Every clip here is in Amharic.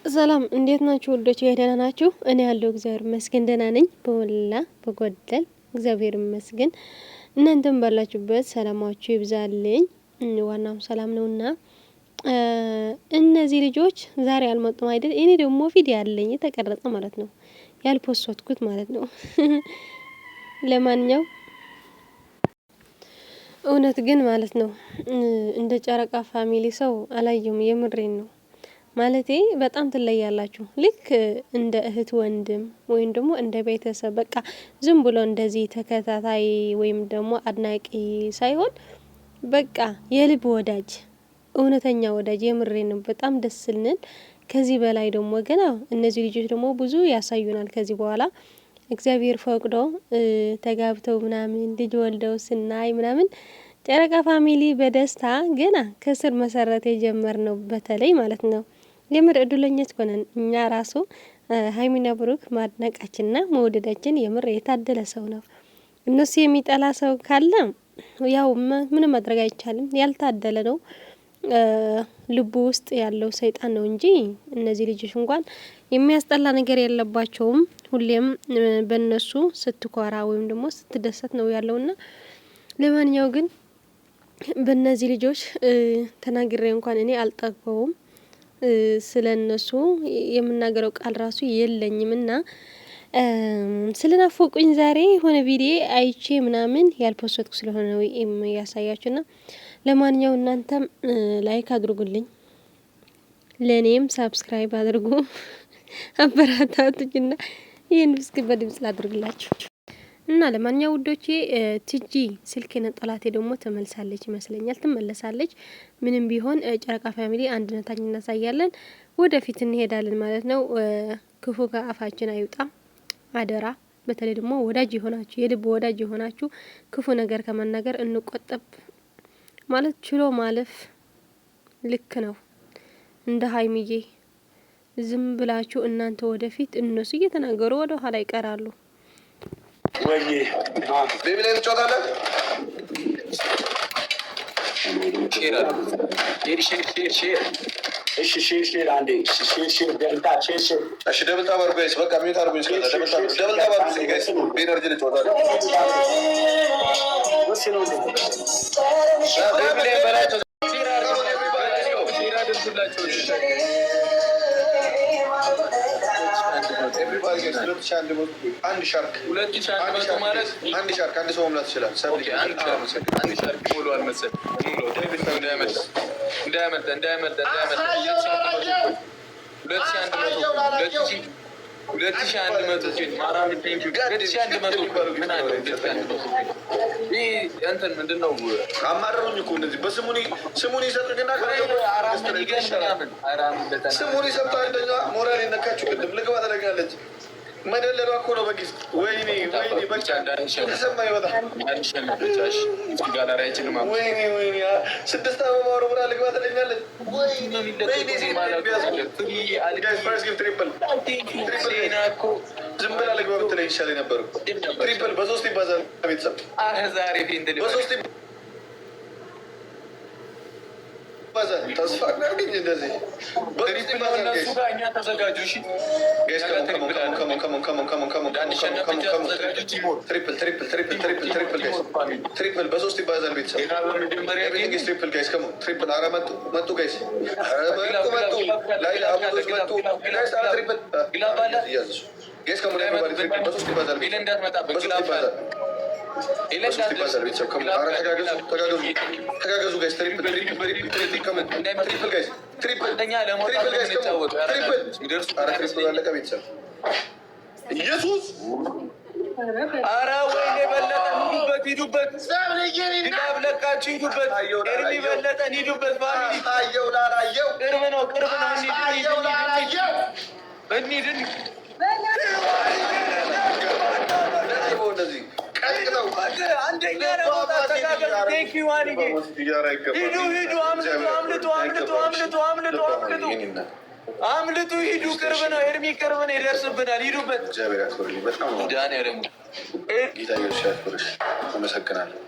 ሰላም እንዴት ናችሁ? ወልዶች ደህና ናችሁ? እኔ ያለው እግዚአብሔር ይመስገን ደህና ነኝ። በወላ በጎደል እግዚአብሔር ይመስገን። እናንተም ባላችሁበት ሰላማችሁ ይብዛልኝ። ዋናው ሰላም ነውና እነዚህ ልጆች ዛሬ አልመጡም አይደል? እኔ ደግሞ ቪዲዮ ያለኝ የተቀረጸ ማለት ነው ያልፖስትኩት ማለት ነው። ለማንኛው እውነት ግን ማለት ነው እንደ ጨረቃ ፋሚሊ ሰው አላየሁም። የምሬን ነው ማለቴ በጣም ትለያላችሁ። ልክ እንደ እህት ወንድም ወይም ደግሞ እንደ ቤተሰብ በቃ ዝም ብሎ እንደዚህ ተከታታይ ወይም ደግሞ አድናቂ ሳይሆን በቃ የልብ ወዳጅ፣ እውነተኛ ወዳጅ። የምሬን ነው በጣም ደስ ስንል ከዚህ በላይ ደግሞ ገና እነዚህ ልጆች ደግሞ ብዙ ያሳዩናል ከዚህ በኋላ እግዚአብሔር ፈቅዶ ተጋብተው ምናምን ልጅ ወልደው ስናይ ምናምን ጨረቃ ፋሚሊ በደስታ ገና ከስር መሰረት የጀመርነው በተለይ ማለት ነው። የምር እድለኞች ሆነን እኛ ራሱ ሀይሚና ብሩክ ማድነቃችንና መውደዳችን የምር የታደለ ሰው ነው። እነሱ የሚጠላ ሰው ካለ ያው ምንም ማድረግ አይቻልም፣ ያልታደለ ነው። ልቡ ውስጥ ያለው ሰይጣን ነው እንጂ እነዚህ ልጆች እንኳን የሚያስጠላ ነገር የለባቸውም። ሁሌም በእነሱ ስትኮራ ወይም ደግሞ ስትደሰት ነው ያለውና ለማንኛው ግን በእነዚህ ልጆች ተናግሬ እንኳን እኔ አልጠግበውም። ስለነሱ የምናገረው ቃል ራሱ የለኝምና ስለናፈቁኝ ዛሬ የሆነ ቪዲዮ አይቼ ምናምን ያልፖስትኩ ስለሆነ ነው ያሳያችሁና ለማንኛው እናንተም ላይክ አድርጉልኝ፣ ለኔም ሰብስክራይብ አድርጉ፣ አበረታቱኝና ይሄን እስኪ በድምጽ ላድርግላችሁ። እና ለማንኛው ውዶቼ ቲጂ ስልክ ነጠላቴ ደግሞ ተመልሳለች ይመስለኛል፣ ትመለሳለች። ምንም ቢሆን ጨረቃ ፋሚሊ አንድነታችን እናሳያለን፣ ወደፊት እንሄዳለን ማለት ነው። ክፉ ከአፋችን አይውጣ አደራ። በተለይ ደግሞ ወዳጅ የሆናችሁ የልብ ወዳጅ የሆናችሁ ክፉ ነገር ከመናገር እንቆጠብ። ማለት ችሎ ማለፍ ልክ ነው። እንደ ሀይሚዬ ዝም ብላችሁ እናንተ ወደፊት እነሱ እየተናገሩ ወደ ኋላ ይቀራሉ። ወይ ቤቢ ላይ ተጫወታለህ? ሼር አንዴ ሼር ደብልታ ሼር እሺ፣ ደብልታ ባርጎይስ በቃ ሚዩት አርጉኝ። ስለዚህ ደብልታ ባርጎይስ ጋይስ ቤነርጂ ልጫወታለሁ። ወሲ ነው ቤቢ ላይ በላቸው ሼር አድርጉላቸው። አንድ ሻርክ ማለት አንድ ሻርክ አንድ ሰው መምላት ይችላል። አንድ ሻርክ ሞሎ አልመሰል እንዳያመልጥ 2100 ማራም ቴንኪው 2100 ምን አለ እንትን ምንድነው? አማረሩኝ እኮ እንደዚህ በስሙኒ ይሰጡኝና ስሙኒ ሰጥተው አንደኛ ሞራል የነካችሁ ቅድም ልግባ ተደጋለች መደለሏ እኮ ነው በጊዜ ወይኔ በቃ ተሰማ ይወጣ ወይኔ 6 አበባ ወርውራ ልግባ ተደጋለች ዝም ብላ ልግባ ብትለኝ ይሻለኝ ነበር። ትሪፕል በ3 ይባዛል ቤተሰብ በ3 ተስፋ አድርገኝ እንደዚህ በእነሱ ጋር እኛ ተዘጋጁ። እሺ ትሪፕል በ3 ይባዛል ቤተሰብ ትሪፕል ጋይስ ትሪፕል ኧረ መጡ ጋይስ መጡ ላይ አቡዶች መጡ ትሪፕል ጋይስ በ3 ይባዛል ተጋገዙ ጋይስ ትሪፕል ጋይስ ትሪፕል አለቀ ቤተሰብ ኢየሱስ ኧረ ወይኔ በለጠ ሂዱበት ግላብ ለቃችሁ ሂዱበት ኤርሚ በለጠን ሂዱበት ፋሚሊ አየው ላላየው ቅርብ ነው እንሂድ እንደዚህ አንደኛ አምልጡ ሂዱ። ቅርብ ነው ኤርሚ ቅርብ ነው ይደርስብናል። ሂዱበት አመሰግናለሁ።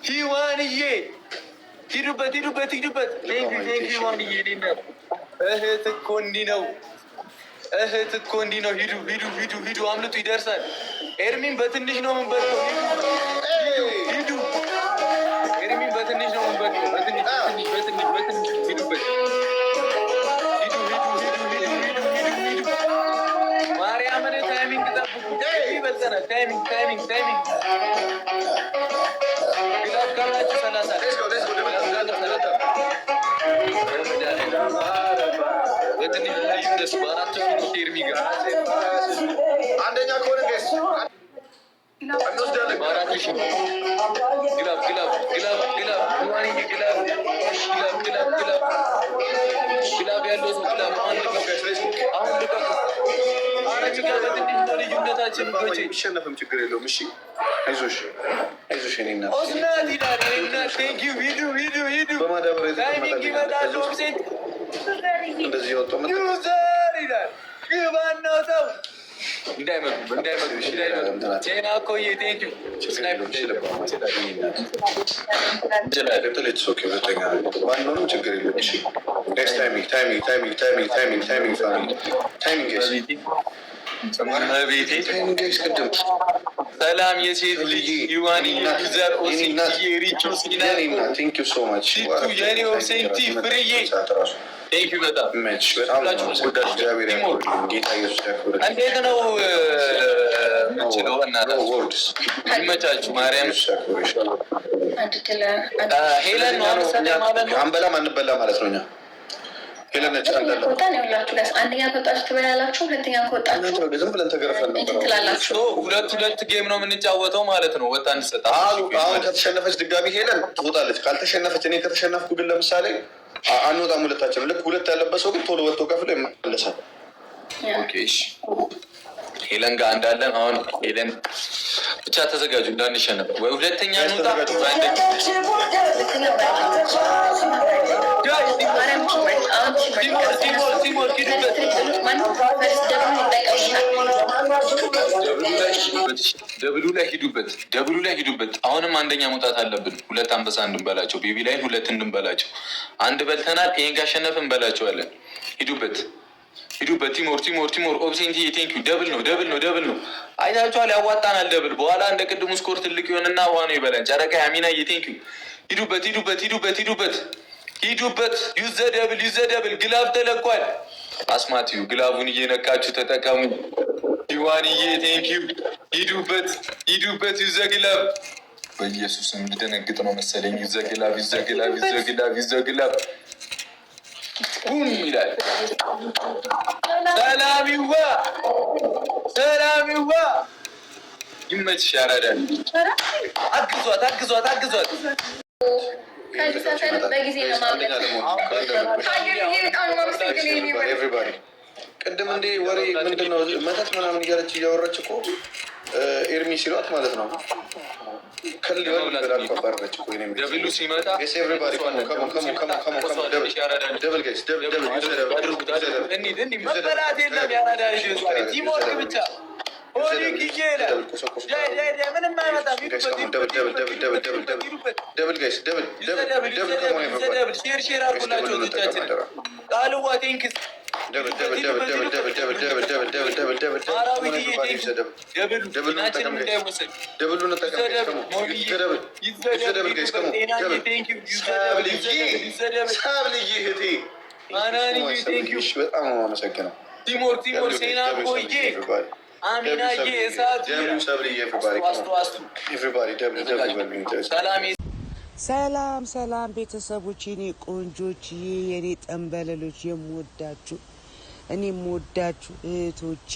ሂዋንዬ ሂዱበት እህት እኮ እንዲህ ነው። ሂዱ አምልጡ፣ ይደርሳል። ኤርሚን በትንሽ ነው የምንበልጠው። ሂዱ ኤርሚን በትንሽ ነው የምንበልጠው። በትንሽ ሂዱበት። ማርያምን ታይሚንግ ጠብቁ። ይበልጠናል። ታይሚንግ ግላብ ካላችሁ 30 በትንሽ ልዩነት በአራት ኤርሚ ጋር አንደኛ ከሆነ በአራት ሺህ ግላብ ያለው ሰው ግላብ አሁን ልቀቁ። አረች ጋር በትንሽ ነው ልዩነታችን። የሚሸነፍም ችግር የለውም። እሺ አይዞሽ እኔና ኦስናት ይላል። ቴንኪው ሂዱ በማዳበሪያ ታይሚንግ ይመጣል። ኦብሴት እንደዚህ የወጣው ዩዘር ይላል። ግባን ነው ሰው እንዳይመጡ ቴና ኮዬ ቴንኪው ዋናውንም ችግር የለም። እሺ ሰላም የሴት ልጅ ዩዋኒ ዩዘር ኦሲቲ ሪቾ ሲና የኔ ኦብሴንቲ ፍርዬ ቴንኪው በጣም እንዴት ነው የምችለው? ይመቻችሁ። ማርያም ሄለን ነው አመሰለ ማለት ነው። አንበላም አንበላ ማለት ነው። እኛ ሄለን ነች አንደኛ ከወጣችሁ ትበላላችሁ፣ ሁለተኛ ከወጣችሁ ዝም ብለን ተገረፈን ትላላችሁ። ሁለት ጌም ነው የምንጫወተው ማለት ነው። ወጣ እንሰጣ አሁን ከተሸነፈች ድጋሚ ሄለን ትወጣለች። ካልተሸነፈች እኔ ከተሸነፍኩ ግን ለምሳሌ አንወጣም ሁለታችን። ልክ ሁለት ያለበት ሰው ግን ቶሎ ወጥቶ ከፍሎ ይመለሳል። ኦኬ እሺ። ሄለን ጋር እንዳለን አሁን ሄለን ብቻ ተዘጋጁ እንዳንሸነፍ። ወይ ሁለተኛ እንውጣ ደብሉ ላይ ሂዱበት። አሁንም አንደኛ መውጣት አለብን። ሁለት አንበሳ እንድንበላቸው፣ ቤቢ ላይ ሁለት እንድንበላቸው። አንድ በልተናል። ይሄን ካሸነፍ እንበላቸዋለን። ሂዱበት። ቲሞር ኦብሴንቲ ቴንኪው። ደብል ነው አይታችኋል። ያዋጣናል ደብል። በኋላ እንደ ቅድሙ ስኮር ትልቅ ይሆንና ውሃ ነው ይበላል። ጨረቃ ያሚና ቴንኪው። ሂዱበት። ዩዘ ደብል ግላብ ተለቋል። አስማትዩ ግላቡን እየነካችሁ ተጠቀሙ። ዲዋንዬ ቴንኪው። ሂዱበት ዩዘ ግላብ። በኢየሱስ እንድደነግጥ ነው መሰለኝ። ዩዘ ግላብ ቡም ይላል። ሰላሚዋ ይመችሽ። ያራዳል። አግዟት። ቅድም እንዴ ወሬ ምንድን ነው መተት ምናምን እያለች እያወራች እኮ ኤርሚ ሲሏት ማለት ነው። ደብሉ ሲመጣ መበላት የለም። ያራዳ ቲሞርክ ብቻ ምንም አይመጣም። ሼር አርጉላቸው ቶቻችን ቃልዋ ቴንክስ ቲሞር ሴና ቆየ አሚናዬ እሳት ሰላም ቤተሰቦች፣ የኔ ቆንጆች፣ የኔ ጠንበለሎች፣ እኔ የምወዳችሁ እህቶቼ፣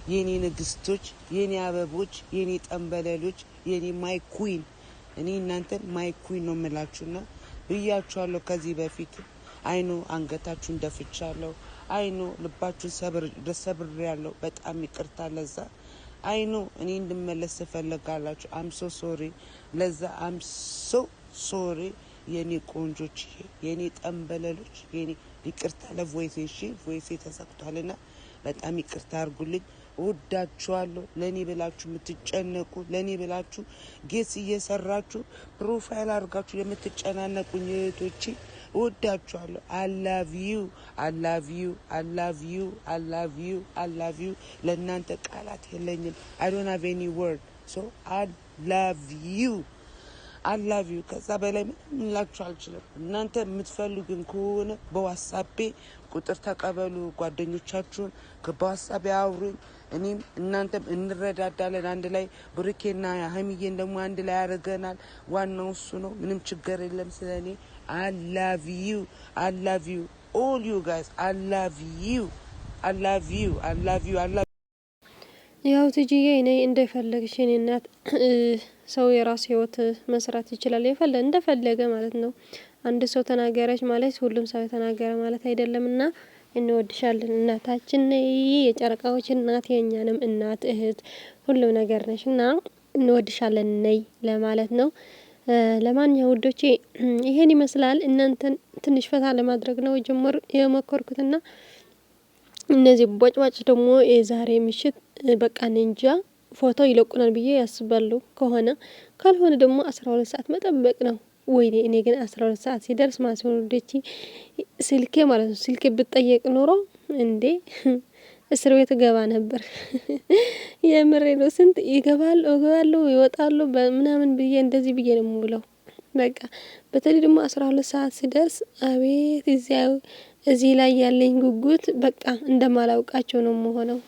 የኔ ንግስቶች፣ የኔ አበቦች፣ የኔ ጠንበለሎች፣ የኔ ማይ ኩዊን፣ እኔ እናንተን ማይ ኩዊን ነው የምላችሁና ብያችኋለሁ ከዚህ በፊት። አይኖ አንገታችሁን ደፍቻለሁ። አይኖ ልባችሁን ሰብሬያለሁ። በጣም ይቅርታ ለዛ። አይኖ እኔ እንድመለስ ትፈልጋላችሁ። አም ሶ ሶሪ ለዛ። አም ሶ ሶሪ የኔ ቆንጆች፣ የኔ ጠንበለሎች፣ የኔ ይቅርታ ለቮይሴ። እሺ ቮይሴ ተሰክቷልና በጣም ይቅርታ አድርጉልኝ። እወዳችኋለሁ። ለኔ ብላችሁ የምትጨነቁ፣ ለኔ ብላችሁ ጌስ እየሰራችሁ ፕሮፋይል አድርጋችሁ የምትጨናነቁኝ እህቶቼ እወዳችኋለሁ። አላቭ ዩ ለእናንተ ቃላት የለኝም። I don't have any word. So I love you. ከዛ በላይ ምንም ላችሁ አልችልም። እናንተ የምትፈልጉን ከሆነ በዋትስአፕ ቁጥር ተቀበሉ። ጓደኞቻችሁን በዋትስአፕ አውሩኝ። እኔም እናንተም እንረዳዳለን አንድ ላይ። ብሩኬና ሀይሚዬን ደግሞ አንድ ላይ ያደርገናል። ዋናው እሱ ነው። ምንም ችግር የለም ስለኔ። I love you all you guys. I love you. ያው ትጂዬ እኔ እንደፈለግሽ የኔ እናት ሰው የራሱ ህይወት መስራት ይችላል እንደፈለገ ማለት ነው። አንድ ሰው ተናገረች ማለት ሁሉም ሰው ተናገረ ማለት አይደለምና እንወድሻለን እናታችን የጨረቃዎች እናት የኛንም እናት እህት ሁሉም ነገር ነሽና እንወድሻለን ነይ ለማለት ነው። ለማንኛውም ውዶቼ ይሄን ይመስላል። እናንተን ትንሽ ፈታ ለማድረግ ነው የሞከርኩትና እነዚህ ቦጭባጭ ደግሞ የዛሬ ምሽት በቃ እንጃ ፎቶ ይለቁናል ብዬ ያስባለሁ። ካልሆነ ደግሞ 12 ሰዓት መጠበቅ ነው። ወይኔ እኔ ግን 12 ሰዓት ሲደርስ ማሲሆን ወደቺ ስልኬ ማለት ነው ስልኬ ብትጠየቅ ኖሮ እንዴ እስር ቤት ገባ ነበር። የምሬ ነው። ስንት እገባለሁ ይወጣሉ በምናምን ብዬ እንደዚህ ብዬ ነው የምውለው። በቃ በተለይ ደግሞ 12 ሰዓት ሲደርስ አቤት እዚህ ላይ ያለኝ ጉጉት በቃ እንደማላውቃቸው ነው የምሆነው።